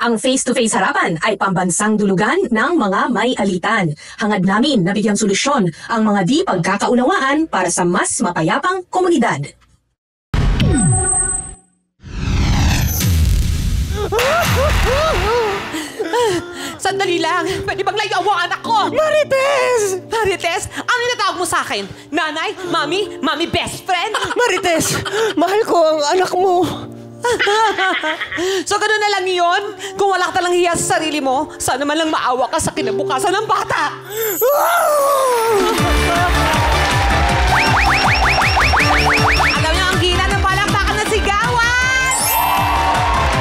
Ang face-to-face harapan ay pambansang dulugan ng mga may alitan. Hangad namin na bigyang solusyon ang mga di pagkakaunawaan para sa mas mapayapang komunidad. Sandali lang. Pwede bang layo mo ang anak ko? Marites! Marites, ano tinatawag mo sa akin? Nanay? Mami? Mami best friend? Marites! Mahal ko ang anak mo. So gano'n na lang yun? Kung wala ka talang hiya sa sarili mo, sana man lang maawa ka sa kinabukasan ng bata. Alam niyo ang gina ng palakpakan ng sigawan!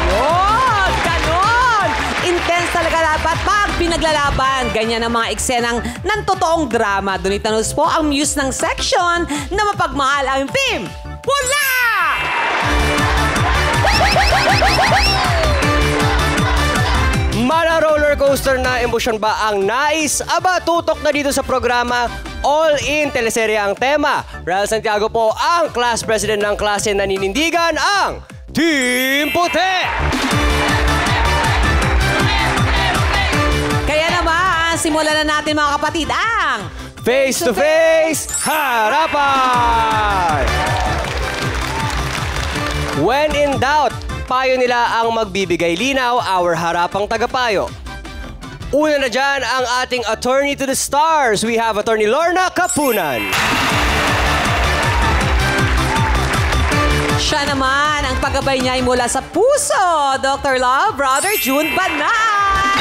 Yun! Ganon! Intense talaga dapat pag pinaglalaban. Ganyan ang mga eksenang ng totoong drama. Doon itanong po ang muse ng section na mapagmahal ang team. Pula! Mala roller coaster na emosyon ba ang nais? Aba, tutok na dito sa programa All In Teleserye ang tema. Real Santiago po ang class president ng klase na ninindigan ang Team Puti! Kaya naman, simulan na natin mga kapatid ang Face to Face Harapan! When in doubt, payo nila ang magbibigay linaw, our harapang tagapayo. Una na dyan ang ating attorney to the stars. We have Attorney Lorna Kapunan. siya naman. Ang paggabay niya ay mula sa puso. Dr. Love, Brother June Banat.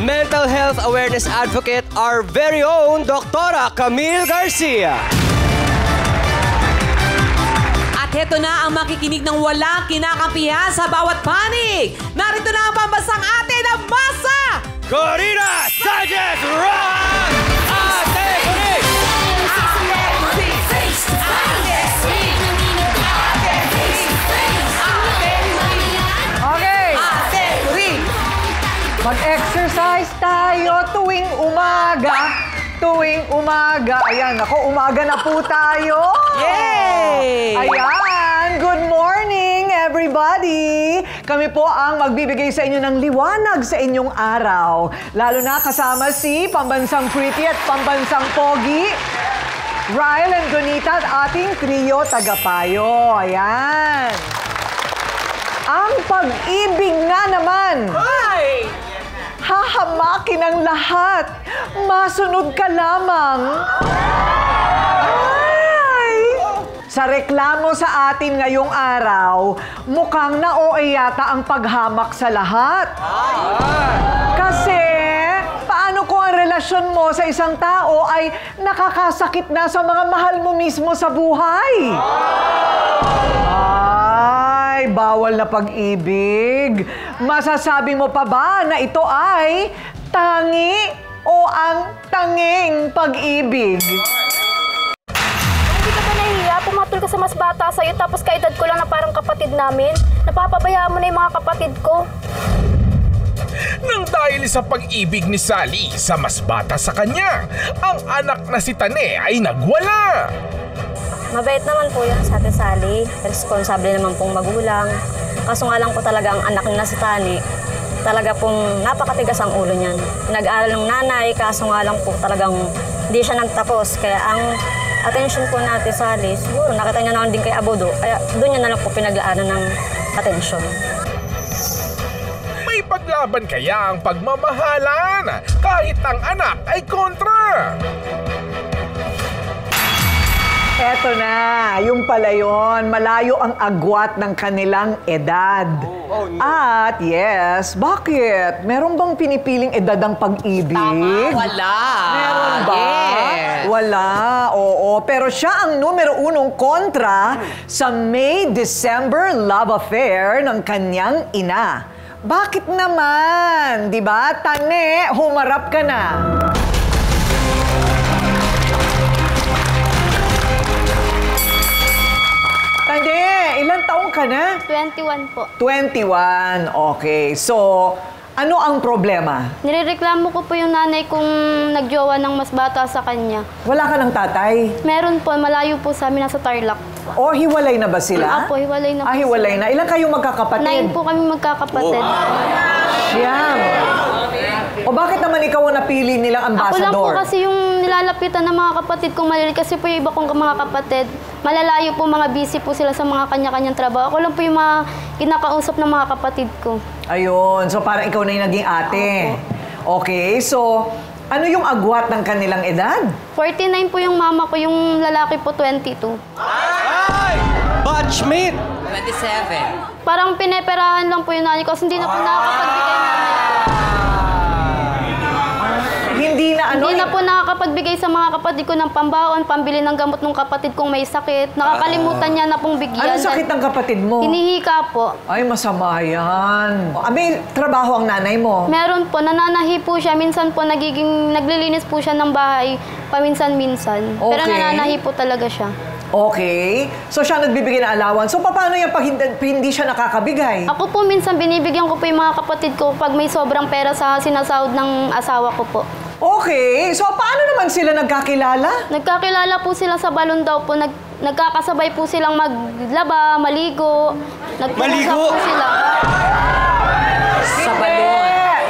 Mental Health Awareness Advocate, our very own Dr. Camille Garcia. At heto na ang makikinig ng walang kinakampihan sa bawat panig. Narito na ang pambasang ate na masa! Corina Sanchez-Rojas! Ate Corina! Okay. Ate Corina! Mag-exercise tayo tuwing umaga. Tuwing umaga. Ayan, ako, umaga na po tayo. Yay! Ayan, good morning everybody. Kami po ang magbibigay sa inyo ng liwanag sa inyong araw. Lalo na kasama si Pambansang Pretty at Pambansang Pogi, Ryle and Donita at ating trio tagapayo. Ayan. Ang pag-ibig nga naman. Ay! Hahamakin ang lahat. Masunod ka lamang. Ay! Sa reklamo sa atin ngayong araw, mukhang na-OA yata ang paghamak sa lahat. Kasi, paano kung ang relasyon mo sa isang tao ay nakakasakit na sa mga mahal mo mismo sa buhay? Ay, bawal na pag-ibig. Masasabi mo pa ba na ito ay tangi o ang tanging pag-ibig? Hindi ka ba nahiya? Pumatol ka sa mas bata sa'yo tapos kaedad ko lang na parang kapatid namin. Napapabayaan mo na yung mga kapatid ko. Nang dahil sa pag-ibig ni Sally sa mas bata sa kanya, ang anak na si Tane ay nagwala. Mabait naman po yun sa Ate Sally. Responsable naman pong magulang. Kaso nga lang po talaga ang anak na si Tani, talaga pong napakatigas ang ulo niyan. Nag-aaral ng nanay, kaso nga lang po talagang hindi siya nagtapos. Kaya ang attention po na Ate Sally, siguro nakita niya naman din kay Abodo, kaya doon niya na lang po pinaglaanan ng attention. May paglaban kaya ang pagmamahalan kahit ang anak ay kontra. Eto na, yung pala yun. Malayo ang agwat ng kanilang edad. Oh, no. At yes, bakit? Meron bang pinipiling edad ang pag-ibig? Tama, wala. Meron ba? Yes. Wala, oo. Pero siya ang numero unong kontra sa May-December love affair ng kanyang ina. Bakit naman? Di ba? Tane, humarap ka na. Tande, ilang taong ka na? 21 po. 21. Okay. So, Ano ang problema? Nirereklamo ko po yung nanay kung nagjowa ng mas bata sa kanya. Wala ka ng tatay? Meron po, malayo po sa amin, nasa Tarlac. O hiwalay na ba sila? Apo, hiwalay na po. Hiwalay na. Ilan kayong magkakapatid? 9 po kami magkakapatid. Siyam. O bakit naman ikaw ang napili nilang Ako lang po ambassador? kasi yung nilalapitan ng mga kapatid kong maliliit kasi po yung iba kong mga kapatid. Malalayo po, mga busy po sila sa mga kanya-kanyang trabaho. Ako lang po yung mga kinakausap ng mga kapatid ko. Ayun. So parang ikaw na yung naging ate. Okay. So, ano yung agwat ng kanilang edad? 49 po yung mama ko, yung lalaki po 22. Batchmate! 27. Parang pineperahan lang po yung nanay ko kasi hindi na po nakakapagbigay ng nanay ko. Hindi na ano? Hindi na po nakakapagbigay sa mga kapatid ko ng pambaon, pambili ng gamot ng kapatid kong may sakit. Nakakalimutan niya na pong bigyan. Ano sakit ng kapatid mo? Hinihika po. Ay, masama yan. May trabaho ang nanay mo? Meron po, nananahi po siya. Minsan po naglilinis po siya ng bahay, paminsan-minsan. Pero Okay. nananahi po talaga siya. Okay. So siya nagbibigay ng allowance. So paano yan pag hindi siya nakakabigay? Ako po minsan binibigyan ko po yung mga kapatid ko pag may sobrang pera sa sinasahod ng asawa ko po. Okay. So paano naman sila nagkakilala? Nagkakilala po sila sa balon daw po. Nagkakasabay po silang maglaba, maligo. Nagpupunta Maligo? po sila. Sa balon.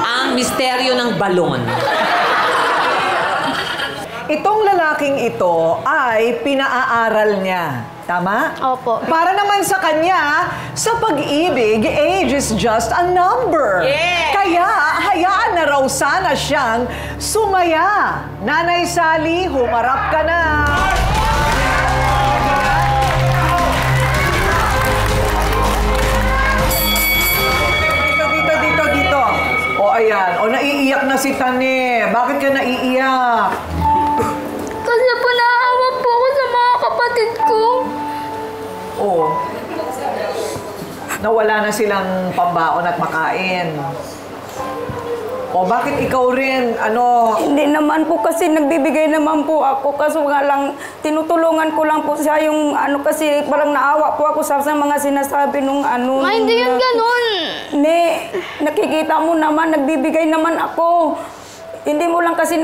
Ang misteryo ng balon. Itong lalaking ito ay pinaaral niya. Tama? Opo. Para naman sa kanya, sa pag-ibig, age is just a number. Yeah! Kaya, hayaan na raw sana siyang sumaya. Nanay Sally, humarap ka na. Dito. O, ayan. O, naiiyak na si Tane. Bakit ka naiiyak? Kasi po naawa po ako sa mga kapatid ko. Oo. Nawala na silang pambaon at makain. O bakit ikaw rin, Hindi naman po kasi nagbibigay naman po ako. Kaso nga lang, tinutulungan ko lang po siya yung kasi parang naawa po ako sa mga sinasabi nung Ma, hindi yun ganun. Ne, nakikita mo naman, nagbibigay naman ako. Hindi mo lang kasi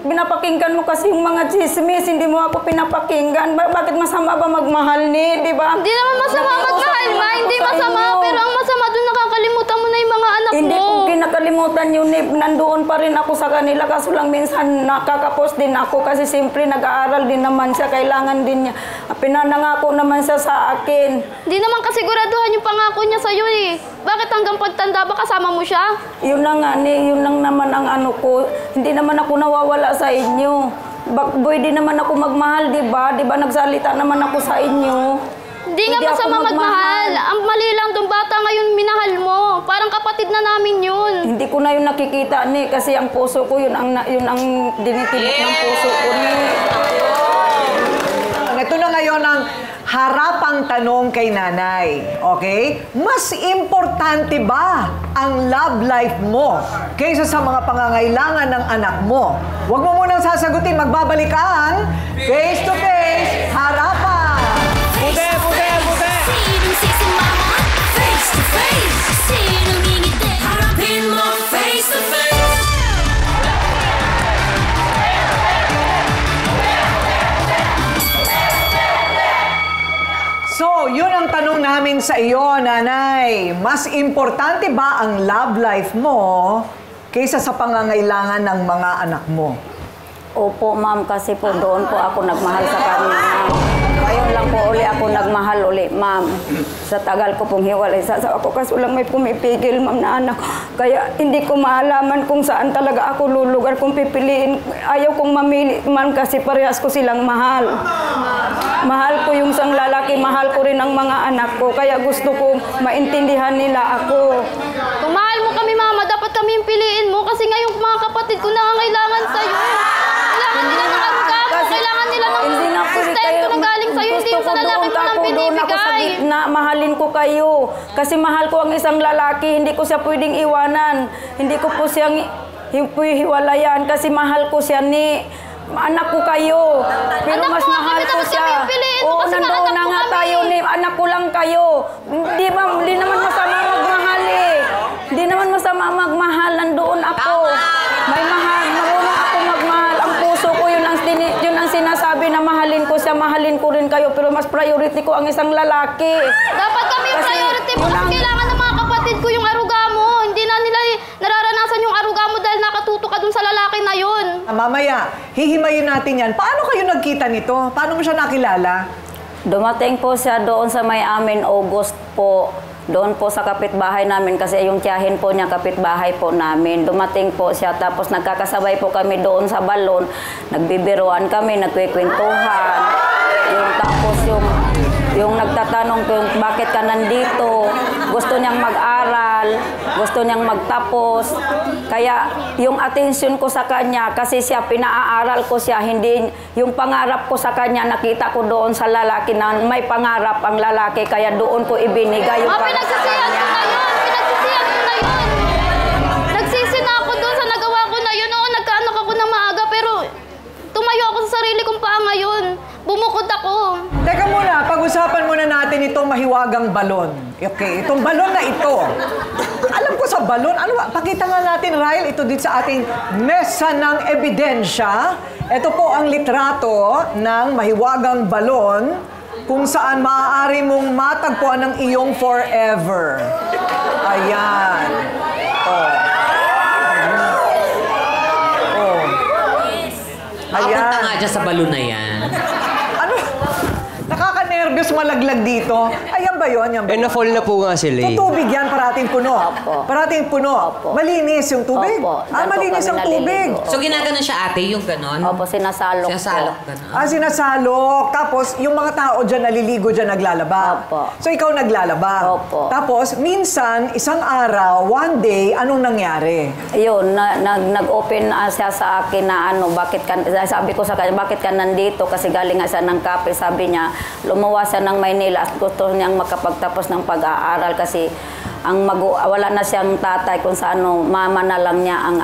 pinapakinggan mo kasi yung mga chismis, hindi mo ako pinapakinggan. Bakit masama ba magmahal ni, di ba? Hindi naman masama magmahal, Ma. Hindi masama. Pero ang masama doon, nakakalimutan mo na yung mga anak Hindi mo. ko kinakalimutan yun, nandoon pa rin ako sa kanila. Kaso lang minsan nakakapos din ako kasi siyempre nag-aaral din naman siya. Kailangan din niya. Pinanangako naman siya sa akin. Hindi naman kasiguraduhan yung pangako niya sa'yo eh. Bakit hanggang pagtanda ba kasama mo siya? Yun lang nga, yun lang naman ang ko. Hindi naman ako nawawala sa inyo. Boy, di naman ako magmahal, di ba? Di ba nagsalita naman ako sa inyo? Hindi nga Hindi ako masama magmahal. magmahal. Ang mali lang doon, bata ngayon minahal mo. Parang kapatid na namin yun. Hindi ko na yun nakikita ni kasi ang puso ko yun ang dinitibok ng puso ko ni. ito na ngayon ang harapang tanong kay nanay. Okay? Mas importante ba ang love life mo kaysa sa mga pangangailangan ng anak mo? Huwag mo munang sasagutin. Magbabalik ang Face to Face Harapan. Puti! Sinong sexy mama? Face to face. Sinong ngingiti? Harapin mo face to face. So, yun ang tanong namin sa iyo, nanay. Mas importante ba ang love life mo kaysa sa pangangailangan ng mga anak mo? Opo, ma'am, kasi po doon po ako nagmahal sa kanya, ma'am. Ngayon lang po uli ako nagmahal uli, ma'am. Sa tagal ko pong hiwalay sa ako, kaso lang may pumipigil, ma'am, na anak. Kaya hindi ko maalaman kung saan talaga ako lulugar, kung pipiliin. Ayaw kong mamili, ma'am, kasi parehas ko silang mahal. Mahal ko yung isang lalaki, mahal ko rin ang mga anak ko. Kaya gusto ko maintindihan nila ako. Kung mahal mo kami, mama, dapat kami yung piliin mo kasi ngayong mga kapatid ko nangangailangan sa'yo. Kailangan nila ng arugamo, kailangan nila ng sustento na galing sa'yo, hindi yung sa lalaki mo lang Doon ako sa binibigay. gitna, mahalin ko kayo. Kasi mahal ko ang isang lalaki, hindi ko siya pwedeng iwanan. Hindi ko po siyang hiwalayan kasi mahal ko siya ni... Anak ko kayo. Pero Anak mas mo nga mahal kami, ko dapat siya. kami yung piliin mo Oo, kasi nga nandoon anak na mo nga kami. tayo ni anak ko lang kayo. Hindi Hindi naman masama magmahal eh. Hindi naman masama magmahal. Nandoon ako. May mahal. Marunong ako magmahal. Ang puso ko, yun ang sinasabi na mahalin ko siya, mahalin ko rin kayo. Pero mas priority ko ang isang lalaki. Dapat kami yung priority mo kasi kailangan ng mga kapatid ko yung aruga mo. Hindi na nila nararanasan yung aruga mo dahil nakatuto ka dun sa lalaki na yun. Mamaya, hihimayin natin yan. Paano kayo nagkita nito? Paano mo siya nakilala? Dumating po siya doon sa may amin, August po. Doon po sa kapitbahay namin kasi yung tiyahin po niya kapitbahay po namin. Dumating po siya tapos nagkakasabay po kami doon sa balon. Nagbibiruan kami, nagkwikwentuhan. Tapos yung nagtatanong kung bakit ka nandito. Gusto niyang mag-aral, gusto niyang magtapos. Kaya yung attention ko sa kanya, kasi siya, pinaaral ko siya, hindi, yung pangarap ko sa kanya, nakita ko doon sa lalaki na may pangarap ang lalaki, kaya doon ko ibinigay yung para sa kanya. Pinagsisihan ko na yun. Nagsisi na ako doon sa nagawa ko na yun. Oo, nagkaanak ako ng maaga, pero tumayo ako sa sarili kong paa ngayon. Bumukod ako. Teka muna, pag-usapan muna natin itong mahiwagang balon. Okay, itong balon na ito. Alam ko sa balon, ano ba? Pakita nga natin, Ryle, ito dito sa ating mesa ng ebidensya. Ito po ang litrato ng mahiwagang balon kung saan maaari mong matagpuan ng iyong forever. Ayan. Oh. Oh. Nakapunta nga dyan sa balon na yan. Ano? Nakaka-nervous malaglag dito. Ayan ba yun? Yan ba? Na-fall na po nga sila eh. Yung tubig yan, parating puno. Opo. Parating puno. Opo. Malinis yung tubig? Opo. Diyan po Malinis kami ang tubig. naliligo. So, ginaganon siya ate, yung ganon? Opo, sinasalok Sinasalok, po. ganon. Sinasalok. Tapos, yung mga tao dyan naliligo dyan, naglalaba. Opo. So, ikaw naglalaba. Opo. Tapos, minsan, isang araw, one day, anong nangyari? Yun, nag-open siya sa akin na bakit ka, sabi ko sa kanya, bakit ka nandito? Kasi galing nga siya ng kape, sabi niya, lumuwas siya ng Maynila at gusto niyang makapagtapos ng pag-aaral kasi wala na siyang tatay kung sa mama na lang niya ang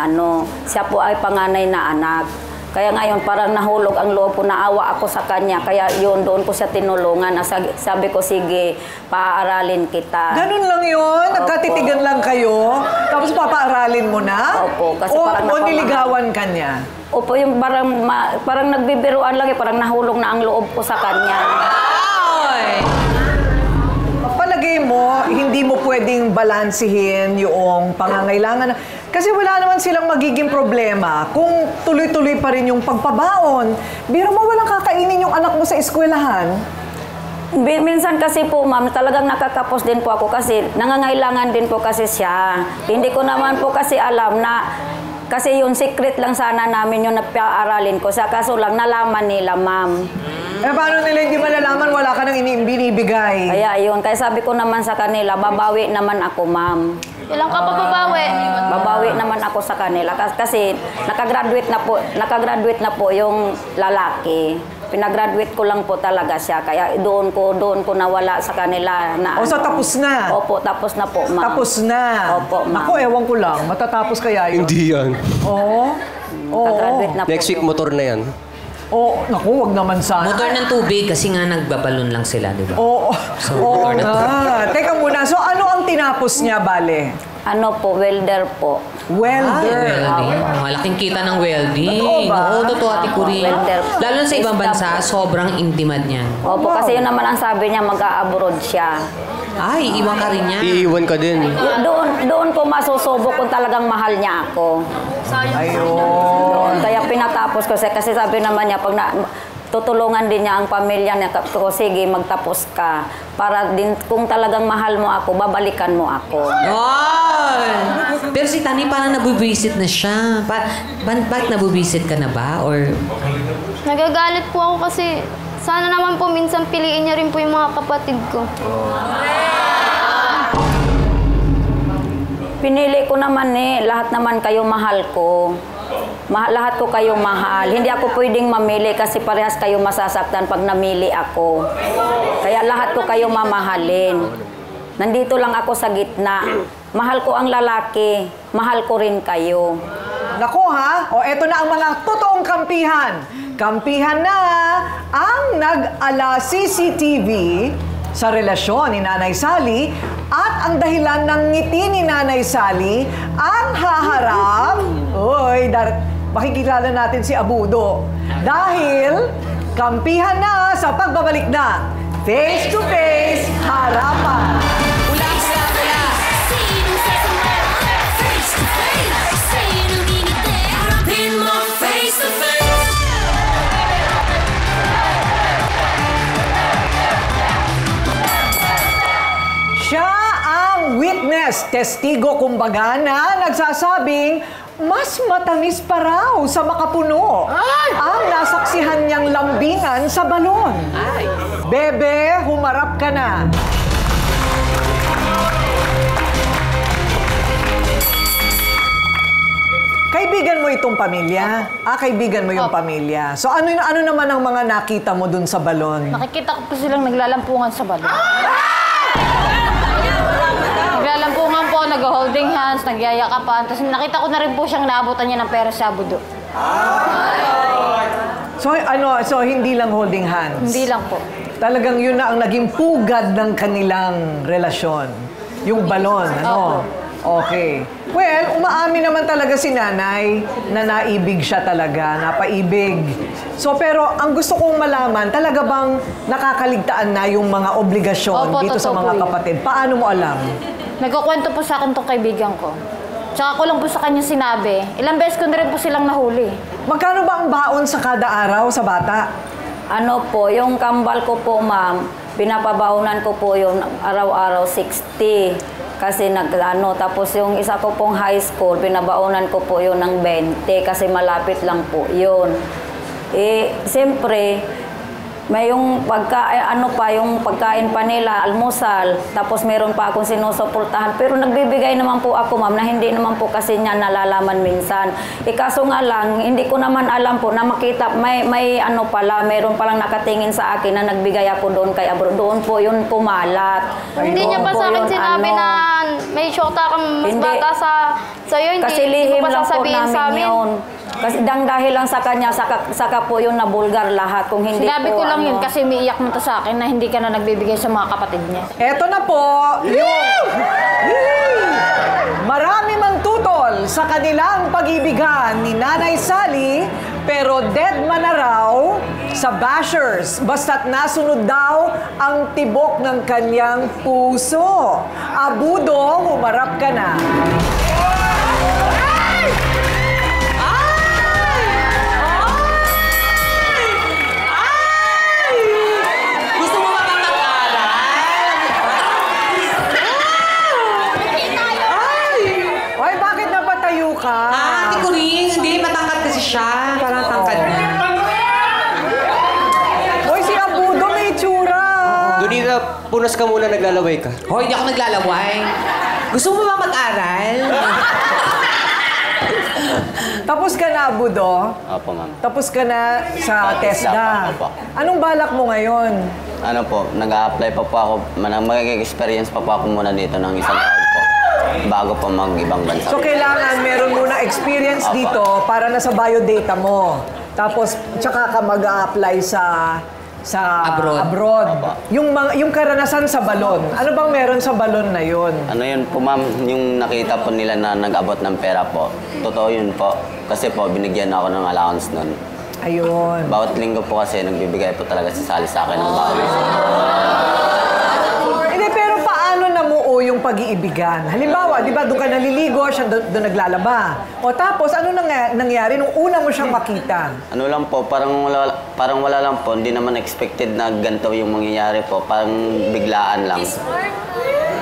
siya po ay panganay na anak. Kaya ngayon parang nahulog ang loob ko, naawa ako sa kanya, kaya yun, doon ko siya tinulungan. Sabi ko, sige, paaralin kita. Ganun lang yun? Nagkatitigan lang kayo? Tapos papaaralin mo na? Opo, kasi parang o niligawan ka niya? Opo, yung parang nagbibiruan lang parang nahulog na ang loob ko sa kanya. Palagay mo, hindi mo pwedeng balansihin yung pangangailangan. Kasi wala naman silang magiging problema kung tuloy-tuloy pa rin yung pagpabaon. Biro mo walang kakainin yung anak mo sa eskwelahan. Minsan kasi po, ma'am, talagang nakakapos din po ako kasi nangangailangan din po kasi siya. Hindi ko naman po kasi alam na kasi yung secret lang sana namin yung napaaralin ko. Sa kaso lang, nalaman nila, ma'am. Paano nila hindi malalaman? Wala ka nang binibigay. Kaya yun. Kaya sabi ko naman sa kanila, babawi naman ako, ma'am. Kailan ka pa babawi? Babawi naman ako sa kanila. Kasi nakagraduate na po yung lalaki. Pinagraduate ko lang po talaga siya. Kaya doon ko nawala sa kanila. So tapos na? Opo, tapos na po, ma'am. Tapos na? Opo, ma'am. Ako, ewan ko lang. Matatapos kaya yun? Hindi yan. Oo. Nakagraduate na po. Next week, motor na yan. Naku, wag naman sana. Motor ng tubig kasi nga nagbabalon lang sila, di ba? Oo motor na nga. Teka muna, so ano ang tinapos niya, bale? Welder po. Welder. Welding. Malaking kita ng welding. Totoo ba? Oo, totoo, Ate Corinne. Welder. Lalo na sa ibang bansa, sobrang intimate niyan. Opo, kasi yun naman ang sabi niya, mag-a-abroad siya. Ay, iwan ka rin niya. Iiwan ka din. Doon ko masusubok kung talagang mahal niya ako. Ayun. Kaya pinatapos ko siya. Kasi sabi naman niya, tutulungan din niya ang pamilya niya. Sige, magtapos ka. Para din, kung talagang mahal mo ako, babalikan mo ako. Ay! Pero si Tani parang nabubisit na siya. Bakit nabubisit ka na ba? Or Nagagalit po ako kasi sana naman po minsan piliin niya rin po yung mga kapatid ko. Pinili ko naman lahat naman kayo mahal ko. Lahat ko kayo mahal. Hindi ako pwedeng mamili kasi parehas kayo masasaktan pag namili ako. Kaya lahat ko kayo mamahalin. Nandito lang ako sa gitna. Mahal ko ang lalaki. Mahal ko rin kayo. Nako ha, eto na ang mga totoong kampihan. Kampihan na ang nag-ala CCTV sa relasyon ni Nanay Sally At ang dahilan ng ngiti ni Nanay Sally, ang haharap, makikilala natin si Abudo. Dahil kampihan na sa pagbabalik na Face to Face Harapan. Sinong sasama? Face to face. Sinong ngingiti? Harapin mo face to face. Siya ang witness, testigo kumbaga na nagsasabing mas matamis pa raw sa makapuno ang nasaksihan niyang lambingan sa balon. Bebe, humarap ka na. Kaibigan mo itong pamilya? Kaibigan mo yung pamilya. So ano naman ang mga nakita mo dun sa balon? Nakikita ko po silang naglalampungan sa balon. Naglalampungan po, nag-holding hands, nagyayakapan. Tapos nakita ko na rin po siyang naabutan niya ng pera sa Abudo. So hindi lang holding hands? Hindi lang po. Talagang yun na ang naging pugad ng kanilang relasyon. Yung balon, ano? Okay. Well, umaamin naman talaga si nanay na naibig siya talaga, napaibig. So, pero ang gusto kong malaman, talaga bang nakakaligtaan na yung mga obligasyon dito sa mga kapatid? Paano mo alam? Nagkukwento po sa akin tong kaibigan ko. Tsaka ko lang po sa kanya sinabi, ilang beses ko na rin po silang nahuli. Magkano ba ang baon sa kada araw sa bata? Ano po, yung kambal ko po, ma'am, pinapabaunan ko po yung araw-araw 60. Kasi tapos yung isa ko pong high school, pinabaunan ko po yun ng 20 kasi malapit lang po yun. Siyempre, may yung yung pagkain pa nila, almusal, tapos meron pa akong sinusuportahan. Pero nagbibigay naman po ako, ma'am, na hindi naman po kasi niya nalalaman minsan. Kaso nga lang, hindi ko naman alam po na makita, meron palang nakatingin sa akin na nagbigay ako doon kay Abro. Doon po yun kumalat. Hindi niya pa sa akin sinabi na may syota kang mas bata sa'yo. Kasi lihim lang po namin yun. Kasi dahil lang sa kanya, saka po yun na bulgar lahat. Kung hindi sinabi po, ko lang yun kasi umiiyak mo to sa akin na hindi ka na nagbibigay sa mga kapatid niya. Eto na po yung marami mang tutol sa kanilang pag-ibigan ni Nanay Sally, pero dead man na raw sa bashers basta't nasunod daw ang tibok ng kanyang puso. Abudo, humarap ka na. Ate ko rin. Hindi, matangkad kasi siya. Parang tangkad niya. Hoy, si Abudo may itsura. Donita, punas ka muna, naglalaway ka. Hoy, hindi ako naglalaway. Gusto mo ba mag-aral? Tapos ka na, Abudo? Opo, ma'am. Tapos ka na sa TESDA. Opo. Anong balak mo ngayon? Ano po, nag-a-apply pa po ako. Mag-experience pa po ako muna dito ng isang taon po. Bago po mag-ibang bansa. So, kailangan meron muna experience Opo. dito para na sa biodata mo. Tapos, tsaka ka mag-a-apply sa abroad. Yung karanasan sa balon. Ano bang meron sa balon na yun? Ano yun po, ma'am, yung nakita po nila na nag-abot ng pera po. Totoo yun po. Kasi po, binigyan ako ng allowance nun. Ayun. Bawat linggo po kasi nagbibigay po talaga si Sally sa akin ng bawi. Hindi, pero paano namuo yung pag-iibigan? Halimbawa, di ba, doon ka naliligo, siya doon naglalaba. O tapos, ano nangyari nung una mo siyang makita? Ano lang po, parang wala lang po. Hindi naman expected na ganito yung mangyayari po. Parang biglaan lang.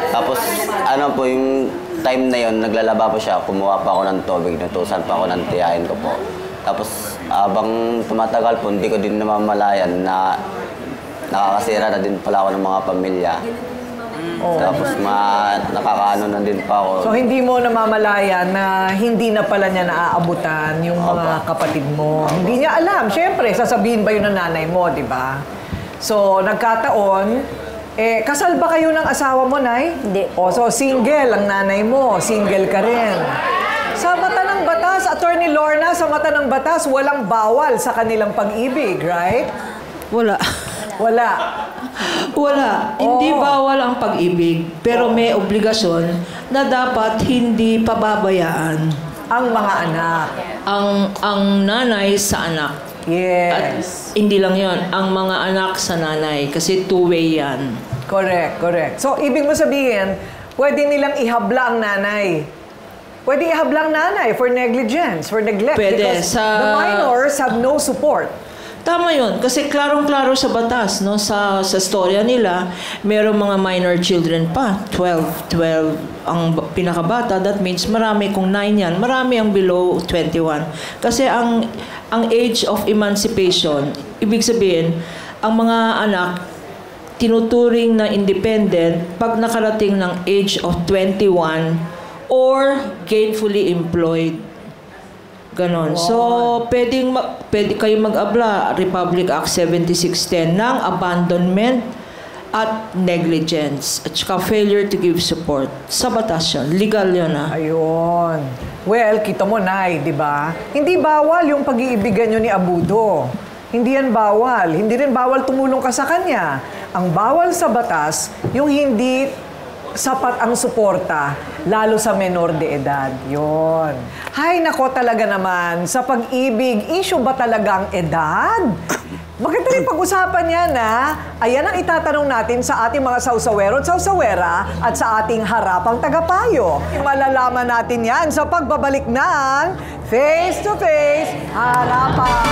Tapos, ano po, yung time na yon naglalaba po siya. Kumuha pa ako ng tubig, natusan pa ako ng tiyahin ko po. Tapos, habang tumatagal po, hindi ko din namamalayan na nakakasira na din pala ako ng mga pamilya. Tapos nakakaano na din pa ako. So, hindi mo namamalayan na hindi na pala niya naaabutan yung mga kapatid mo. Hindi niya alam. Siyempre, sasabihin ba yun ng nanay mo, di ba? So, nagkataon, kasal ba kayo ng asawa mo, Nay? Hindi. O, so single ang nanay mo. Single ka rin. Sa mata ng batas, Attorney Lorna, sa mata ng batas, walang bawal sa kanilang pag-ibig, right? Wala. Wala. Wala. Hindi bawal ang pag-ibig, pero may obligasyon na dapat hindi pababayaan Ang mga anak. ang nanay sa anak. At Yes. hindi lang yon, ang mga anak sa nanay. Kasi two-way yan. Correct, correct. So, ibig mo sabihin, pwede nilang ihabla ang nanay. Pwede ihabla ang nanay for negligence, for neglect. Pwede. Because the minors have no support. Tama yun. Kasi klarong-klaro sa batas, no? Sa storya nila, merong mga minor children pa. 12 ang pinakabata. That means marami kung 9 yan. Marami ang below 21. Kasi ang age of emancipation, ibig sabihin, ang mga anak, tinuturing na independent pag nakarating ng age of 21 or gainfully employed. Ganon. So, pwede kayo mag-abla, Republic Act 7610, ng abandonment at negligence at saka failure to give support. Sa batas yun. Legal yun, ha? Ayun. Well, kita mo, Nay, di ba? Hindi bawal yung pag-iibigan nyo ni Abudo. Hindi yan bawal. Hindi rin bawal tumulong ka sa kanya. Ang bawal sa batas, yung hindi sapat ang suporta, lalo sa menor de edad. Yon. Hay, nako talaga naman. Sa pag-ibig, issue ba talaga ang edad? Maganda rin pag-usapan yan, ha? Ayan ang itatanong natin sa ating mga sausawero at sausawera at sa ating harapang tagapayo. Malalaman natin yan sa pagbabalik ng Face to Face Harapan.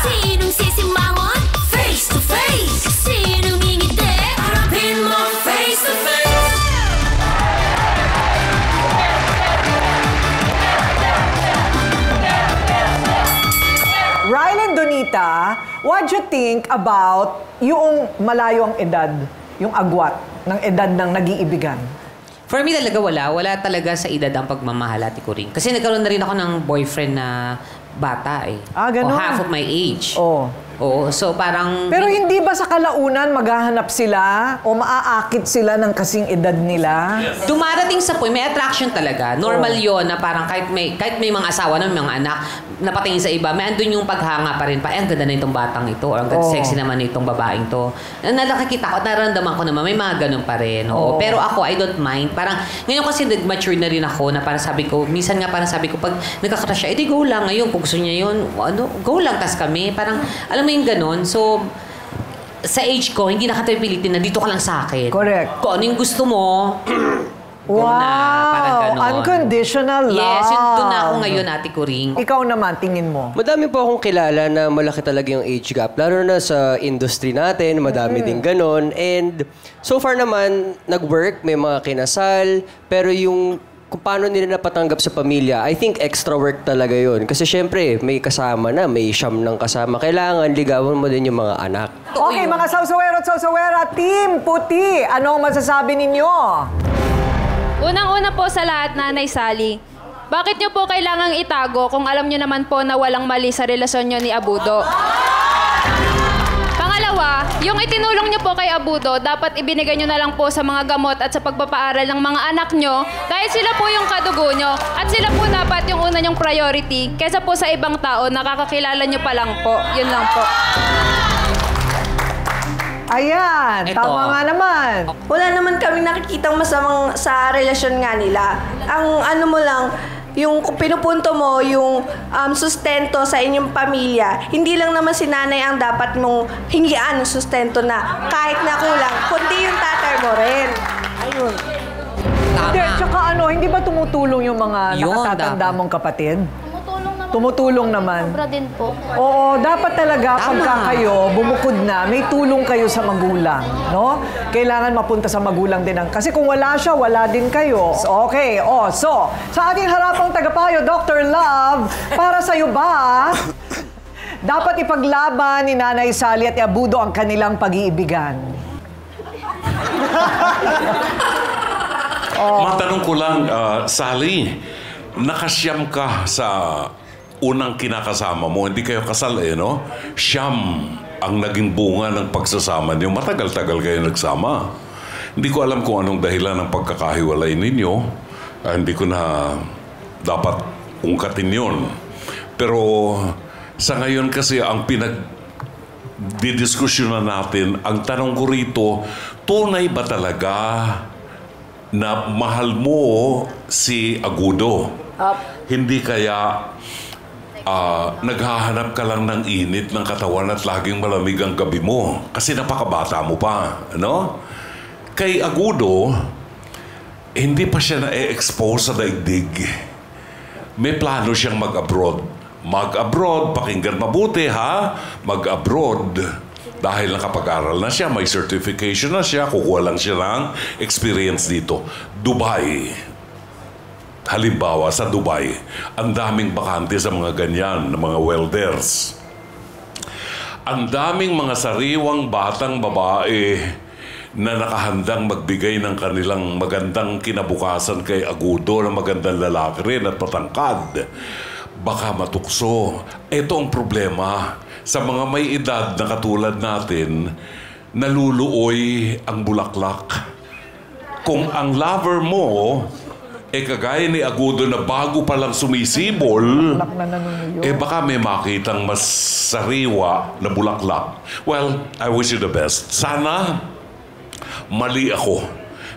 Sinong sisimangon? Face to face. Sinong ngingiti? Harapin mo face to face. Ryan and Donita, what do you think about yung malayo ang edad, yung agwat ng edad ng nag-iibigan? For me talaga wala. Wala talaga sa edad ang pagmamahal, Ate Coring. Kasi nagkaroon na rin ako ng boyfriend na bata eh. Ah, ganun? O half of my age. Oh. Oo, so parang... Pero hindi ba sa kalaunan maghahanap sila o maaakit sila ng kasing edad nila? Dumarating sa point, may attraction talaga. Normal yon na parang kahit may mga asawa na, may mga anak, napatingin sa iba, may andun yung paghanga pa rin. Ang ganda na itong batang ito, or ang ganda sexy naman itong babaeng to. Nakakita ko, nararamdaman ko naman, may mga ganun pa rin. Oo. Pero ako, I don't mind. Parang, ngayon kasi nag-mature na rin ako na parang sabi ko, minsan nga parang sabi ko, pag nagkakrush siya, edi go lang ngayon, kung gusto niya yun, go lang, tas kami. Parang, alam mo yung ganun. So, sa age ko, hindi na ka tayo pilitin na dito ka lang sa akin. Correct. Kung ano yung gusto mo, go na. Parang ganun. Unconditional love. Yes, yun doon na ako ngayon, Ate Coring. Ikaw naman, tingin mo. Madami po akong kilala na malaki talaga yung age gap. Lalo na sa industry natin, madami din ganon. And so far naman, nag-work, may mga kinasal, pero yung kung paano nila napatanggap sa pamilya, I think extra work talaga yon. Kasi syempre, may kasama na, may siyam ng kasama. Kailangan ligawan mo din yung mga anak. Okay, mga sausawero at sausawera, Team Puti, anong masasabi ninyo? Unang-una po sa lahat, Nanay Sally, bakit niyo po kailangang itago kung alam niyo naman po na walang mali sa relasyon niyo ni Abudo? Pangalawa, yung itinulong niyo po kay Abudo, dapat ibinigay niyo na lang po sa mga gamot at sa pagpapaaral ng mga anak niyo dahil sila po yung kadugo niyo at sila po dapat yung una niyong priority kaysa po sa ibang tao, nakakakilala niyo pa lang po. Yun lang po. Ayan, Ito. tama nga naman. Wala naman kami nakikitang masamang sa relasyon nga nila. Ang ano mo lang, yung pinupunto mo, yung sustento sa inyong pamilya, hindi lang naman si nanay ang dapat mong hingian ng sustento na kahit na kulang, kundi yung tatay mo rin. Ayun. Hindi, tsaka hindi ba tumutulong yung mga Yun, nakatatanda dapat. mong kapatid? Tumutulong naman. Tumutulong naman. Sobra din po. Oo, dapat talaga pagka kayo bumukod na, may tulong kayo sa magulang, no? Kailangan mapunta sa magulang din ang... Kasi kung wala siya, wala din kayo. Okay, so, sa ating harapang tagapayo, Dr. Love, para sa'yo ba, dapat ipaglaban ni Nanay Sally at Abudo ang kanilang pag-iibigan? Matanong ko lang, Sally, nakasyam ka sa unang kinakasama mo. Hindi kayo kasal no? Siyam ang naging bunga ng pagsasama niyo. Matagal-tagal kayo nagsama. Hindi ko alam kung anong dahilan ng pagkakahiwalay ninyo. Hindi ko na dapat ungkatin yon. Pero sa ngayon kasi ang didiskusyonan natin. Ang tanong ko rito, tunay ba talaga na mahal mo si Agudo? Hindi kaya naghahanap ka lang ng init ng katawan at laging malamig ang gabi mo? Kasi napakabata mo pa, no? Kay Agudo, hindi pa siya na-expose sa daigdig. May plano siyang mag-abroad. Mag-abroad, pakinggan mabuti ha, mag-abroad. Dahil nakapag-aral na siya, may certification na siya, kukuha lang siya ng experience dito. Dubai. Halimbawa, sa Dubai, ang daming bakante sa mga ganyan, mga welders. Ang daming mga sariwang batang babae na nakahandang magbigay ng kanilang magandang kinabukasan kay Agudo na magandang lalaki rin at patangkad. Baka matukso. Ito ang problema. Sa mga may edad na katulad natin, naluluoy ang bulaklak. Kung ang lover mo, kagaya ni Agudo na bago pa lang sumisibol, baka may makitang mas sariwa na bulaklak. Well, I wish you the best. Sana mali ako.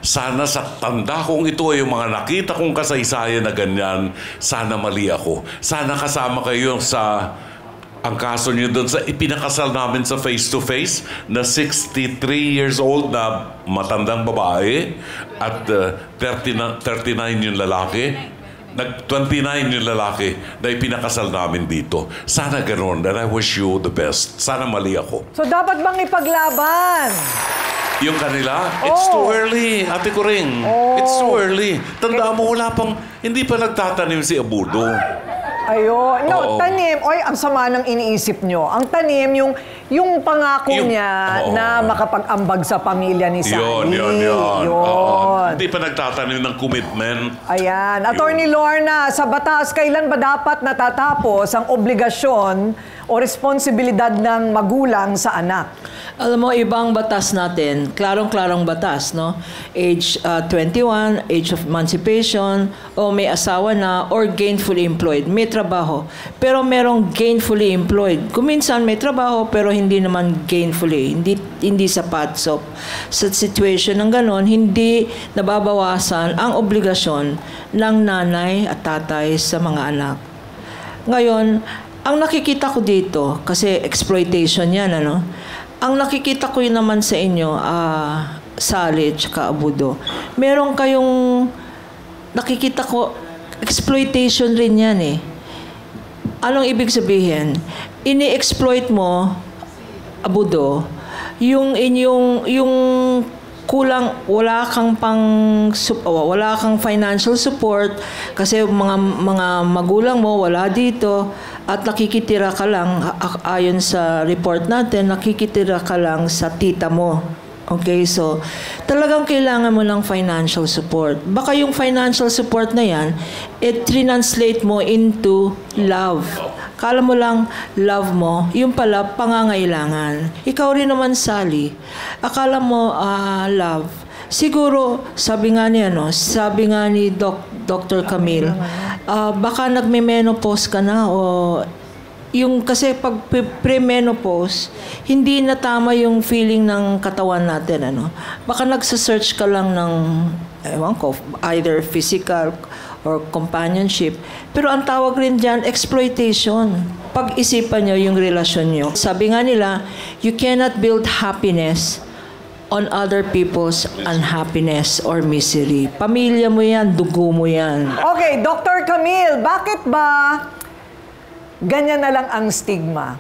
Sana sa tanda kong ito, yung mga nakita kong kasaysayan na ganyan, sana mali ako. Sana kasama kayo sa, ang kaso niyo doon sa ipinakasal namin sa face-to-face na 63 years old na matandang babae at 39 yung lalaki. 29 yung lalaki na ipinakasal namin dito. Sana ganoon, and I wish you the best. Sana mali ako. So dapat bang ipaglaban? Yung kanila, it's too early. Ate ko rin. It's too early. Tandaan mo, hindi pa nagtatanim si Agudo. Ayun. No, tanim. Oy, ang sama ng iniisip nyo. Ang tanim, yung pangako niya na makapag-ambag sa pamilya ni Sally. Yun. Hindi pa nagtatanim ng commitment. Ayan. Attorney Lorna, sa batas, kailan ba dapat natatapos ang obligasyon o responsibilidad ng magulang sa anak? Alam mo, ibang batas natin, klarong-klarong batas, no? Age 21, age of emancipation, o may asawa na, or gainfully employed. May trabaho. Pero merong gainfully employed. Kung minsan may trabaho, pero hindi naman gainfully. Hindi sapat. So, sa situation ng ganon, hindi nababawasan ang obligasyon ng nanay at tatay sa mga anak. Ngayon, ang nakikita ko dito, kasi exploitation yan, ano? Ang nakikita ko yun naman sa inyo, Sally at Abudo, meron kayong, nakikita ko, exploitation rin yan eh. Anong ibig sabihin? Ini-exploit mo, Abudo, yung kulang, wala kang financial support kasi mga magulang mo wala dito at nakikitira ka lang, ayon sa report natin, nakikitira ka lang sa tita mo. Okay, so talagang kailangan mo ng financial support. Baka yung financial support na yan, translate mo into love. Kala mo lang love mo, yung pala pangangailangan. Ikaw rin naman, Sally. Akala mo love. Siguro, sabi nga ni Dr. Camille, baka nagme-menopause ka na o yung kasi pag pre-menopause, hindi na tama yung feeling ng katawan natin, ano. Baka nagsa-search ka lang ng ewan ko, either physical or companionship. Pero ang tawag rin dyan, exploitation. Pag-isipan nyo yung relasyon nyo. Sabi nga nila, you cannot build happiness on other people's unhappiness or misery. Pamilya mo yan, dugo mo yan. Okay, Dr. Camille, bakit ba ganyan na lang ang stigma?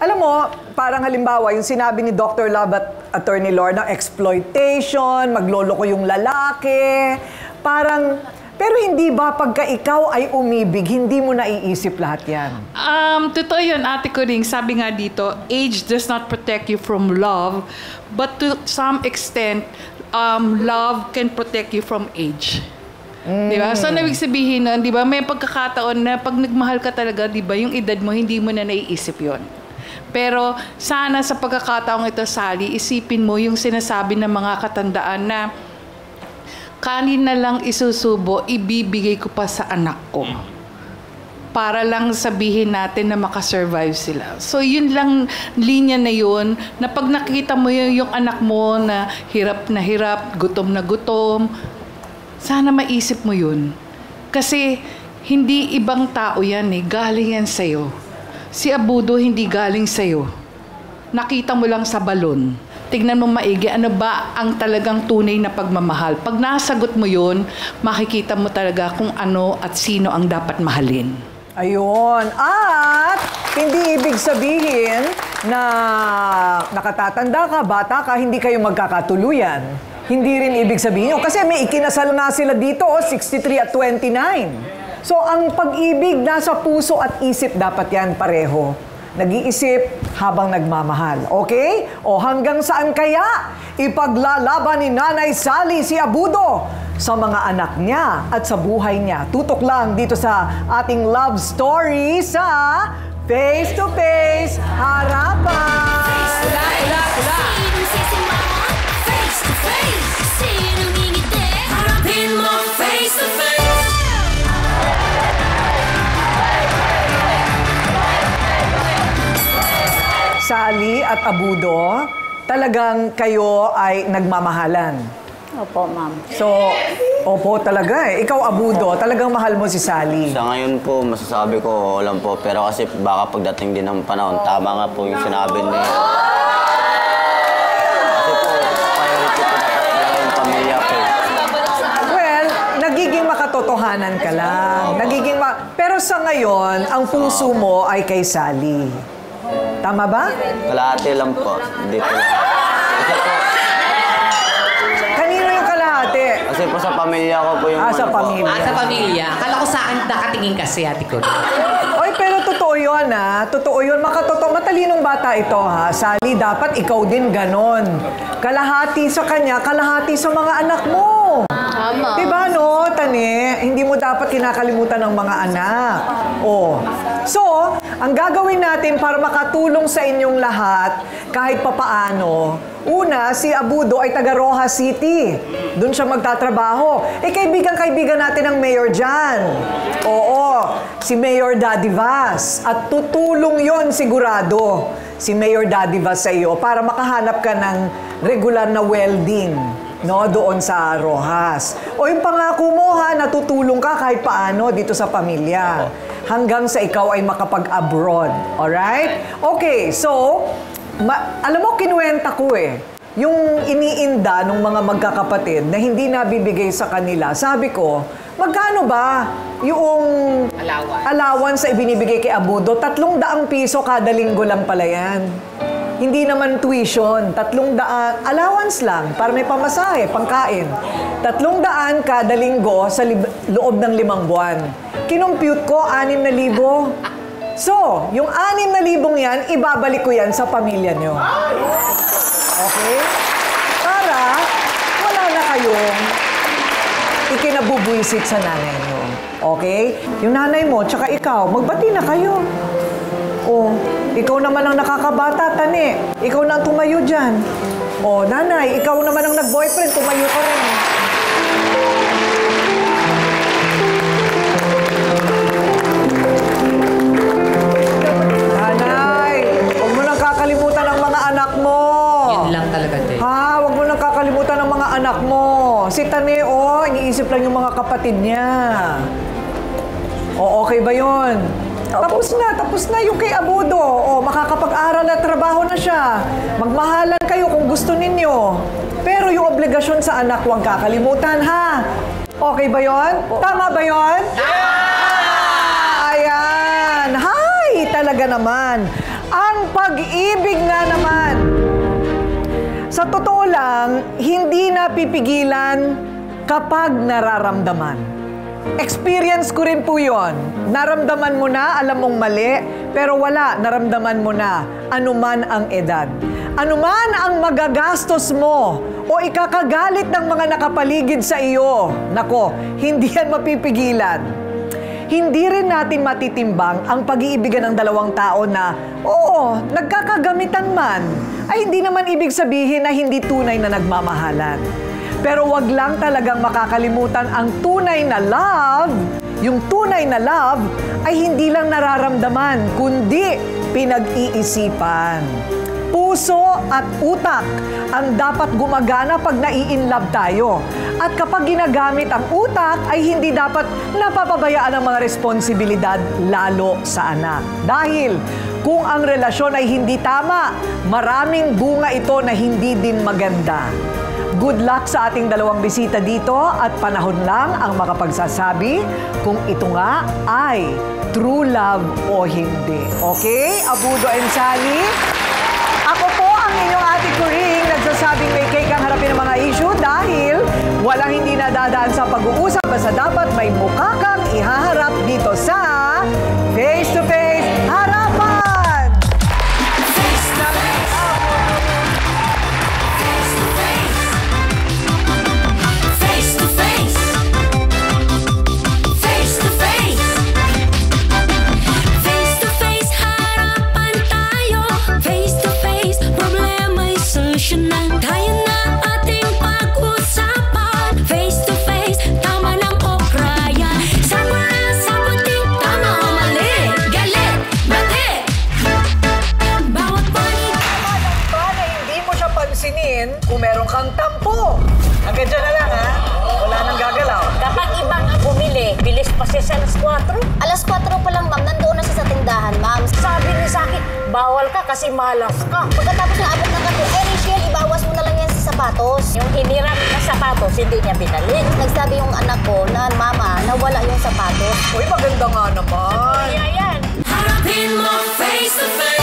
Alam mo, parang halimbawa, yung sinabi ni Dr. Love at Attorney Lorna, exploitation, magloloko yung lalaki, parang, pero hindi ba pagka ikaw ay umibig, hindi mo naiisip lahat yan? Totoo yun, Ate Kuring. Sabi nga dito, age does not protect you from love, but to some extent, love can protect you from age. Diba? So, nabig sabihin nun, diba, may pagkakataon na pag nagmahal ka talaga, diba, yung edad mo, hindi mo na naiisip yon. Pero, sana sa pagkakataong ito, Sally, isipin mo yung sinasabi ng mga katandaan na kanin na lang isusubo, ibibigay ko pa sa anak ko. para lang sabihin natin na makasurvive sila. So yun lang, linya na yun, na pag nakita mo yung anak mo na hirap, gutom na gutom, sana maisip mo yun. Kasi hindi ibang tao yan eh, galing yan sa'yo. Si Abudo hindi galing sa'yo. Nakita mo lang sa balon. Tignan mo maigi, ano ba ang talagang tunay na pagmamahal. Pag nasagot mo yun, makikita mo talaga kung ano at sino ang dapat mahalin. Ayun. At hindi ibig sabihin na nakatatanda ka, bata ka, hindi kayo magkakatuluyan. Hindi rin ibig sabihin yun. Kasi may ikinasal nga sila dito, 63 at 29. So, ang pag-ibig nasa puso at isip dapat yan pareho. Nag-iisip habang nagmamahal. Okay? O hanggang saan kaya ipaglalaban ni Nanay Sally si Abudo sa mga anak niya at sa buhay niya? Tutok lang dito sa ating love story sa Face to Face Harapan! Sinong sisimama? Face to face. Sinong ngingiti? Harapin mo face to face. Sally at Abudo, talagang kayo ay nagmamahalan. Opo, ma'am. So, opo talaga eh. Ikaw, Abudo, talagang mahal mo si Sally. Sa ngayon po, masasabi ko, lang po. Pero kasi baka pagdating din ng panahon, tama nga po yung sinabi niya. Kasi po, priority po dapat talaga yung pamilya po. Well, nagiging makatotohanan ka lang. Pero sa ngayon, ang puso mo ay kay Sally. Tama ba? Kalahati lang po. Hindi po. Kanino yung kalahati? Kasi po sa pamilya ko po yung sa pamilya. Sa pamilya. Kala ko saan nakatingin kasi, ate ko. Oy, pero totoo yun, ha? Totoo yun. Matalinong bata ito, ha? Sally, dapat ikaw din ganon. Kalahati sa kanya, kalahati sa mga anak mo. Tama. Diba, no, Tane? Hindi mo dapat kinakalimutan ng mga anak. So, ang gagawin natin para makatulong sa inyong lahat, kahit papaano, una, si Abudo ay taga Rojas City. Doon siya magtatrabaho. Kaibigan natin ang mayor dyan. Oo, si Mayor Daddy Vaz. At tutulong yon sigurado, si Mayor Daddy Vaz sa iyo para makahanap ka ng regular na welding. No, doon sa Rojas. O yung pangako mo ha, natutulong ka kahit paano dito sa pamilya. Hanggang sa ikaw ay makapag-abroad. Alright? Okay, so, alam mo, kinuwenta ko eh. Yung iniinda ng mga magkakapatid na hindi nabibigay sa kanila, sabi ko, magkano ba yung allowance na ibinibigay kay Abudo? 300 piso kada linggo lang pala yan. Hindi naman tuition, 300 allowance lang para may pamasahe, pangkain. 300 kada linggo sa loob ng 5 buwan. Kinumpute ko, 6,000. So, yung 6,000 yan, ibabalik ko yan sa pamilya nyo. Okay? Para wala na kayong ikinabubwisit sa nanay nyo. Okay? Yung nanay mo, tsaka ikaw, magbati na kayo. Ikaw naman ang nakakabata, Tane. Ikaw na ang tumayo dyan. Nanay, ikaw naman ang nag-boyfriend, tumayo ka rin. Nanay, huwag mo nang kakalimutan ang mga anak mo. Yun lang talaga, te. Huwag mo nang kakalimutan ang mga anak mo. Si Tane, iniisip lang yung mga kapatid niya. Okay ba yun? Tapos na yung kay Abudo. Makakapag-aral at trabaho na siya. Magmahalan kayo kung gusto ninyo. Pero yung obligasyon sa anak, huwag kakalimutan, ha? Okay ba yun? Tama ba yun? Ayan. Hay! Talaga naman. Ang pag-ibig nga naman. Sa totoo lang, hindi napipigilan kapag nararamdaman. Experience ko rin po yun. Naramdaman mo na, alam mong mali, pero wala, naramdaman mo na, anuman ang edad. Anuman ang magagastos mo o ikakagalit ng mga nakapaligid sa iyo, nako, hindi yan mapipigilan. Hindi rin natin matitimbang ang pag-iibigan ng dalawang tao na, nagkakagamitan man, ay hindi naman ibig sabihin na hindi tunay na nagmamahalan. Pero wag lang talagang makakalimutan ang tunay na love, Yung tunay na love ay hindi lang nararamdaman, kundi pinag-iisipan. Puso at utak ang dapat gumagana pag nai-inlove tayo. At kapag ginagamit ang utak, ay hindi dapat napapabayaan ang mga responsibilidad lalo sa anak. Dahil kung ang relasyon ay hindi tama, maraming bunga ito na hindi din maganda. Good luck sa ating dalawang bisita dito at panahon lang ang makapagsasabi kung ito nga ay true love o hindi. Okay, Abudo and Sally? Ako po ang inyong Ate Coring nagsasabing may cake ang harapin ng mga issue dahil walang hindi nadadaan sa pag-uusap basta dapat may mukha kang ihaharap dito sa Face to Face Harapan! Kung meron kang tampo. Hanggang dyan na lang, ha? Wala nang gagalaw. Kapag ibang bumili, bilis pa siya sa alas 4. Alas 4 pa lang, ma'am. Nandoon na siya sa tindahan, ma'am. Sabi niya sa akin, bawal ka kasi malas ka. Pagkatapos na abot ng kape, Rachel, ibawas mo na lang yan sa sapatos. Yung hinirap na sapatos, hindi niya binalik. Nagsabi yung anak ko na, mama, nawala yung sapatos. Uy, maganda nga naman. Kaya yan. Harapin mo face to face.